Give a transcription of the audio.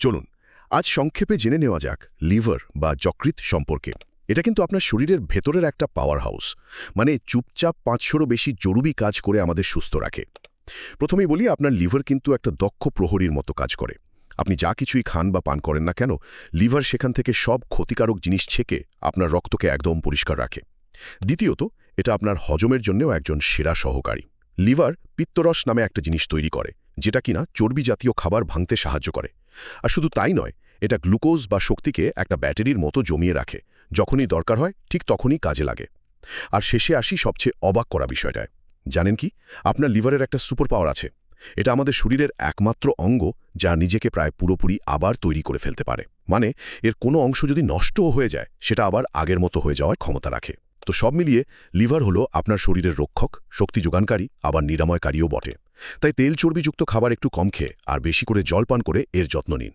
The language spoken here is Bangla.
চলুন আজ সংক্ষেপে জেনে নেওয়া যাক লিভার বা যকৃৎ সম্পর্কে। এটা কিন্তু আপনার শরীরের ভেতরের একটা পাওয়ার হাউস, মানে চুপচাপ 500রও বেশি জরুরি কাজ করে আমাদের সুস্থ রাখে। প্রথমেই বলি, আপনার লিভার কিন্তু একটা দক্ষ প্রহরীর মতো কাজ করে। আপনি যা কিছুই খান বা পান করেন না কেন, লিভার সেখান থেকে সব ক্ষতিকারক জিনিস ছেঁকে আপনার রক্তকে একদম পরিষ্কার রাখে। দ্বিতীয়ত, এটা আপনার হজমের জন্যও একজন সেরা সহকারী। লিভার পিত্তরস নামে একটা জিনিস তৈরি করে, যেটা কিনা চর্বি জাতীয় খাবার ভাঙতে সাহায্য করে। আর শুধু তাই নয়, এটা গ্লুকোজ বা শক্তিকে একটা ব্যাটারির মতো জমিয়ে রাখে, যখনই দরকার হয় ঠিক তখনই কাজে লাগে। আর শেষে আসি সবচেয়ে অবাক করা বিষয়টায়। জানেন কি, আপনার লিভারের একটা সুপার পাওয়ার আছে। এটা আমাদের শরীরের একমাত্র অঙ্গ যা নিজেকে প্রায় পুরোপুরি আবার তৈরি করে ফেলতে পারে। মানে এর কোনো অংশ যদি নষ্টও হয়ে যায়, সেটা আবার আগের মতো হয়ে যাওয়ার ক্ষমতা রাখে। তো সব মিলিয়ে লিভার হলো আপনার শরীরের রক্ষক, শক্তি যোগানকারী, আবার নিরাময়কারীও বটে। তাই তেল চর্বিযুক্ত খাবার একটু কম খেয়ে আর বেশি করে জল পান করে এর যত্ন নিন।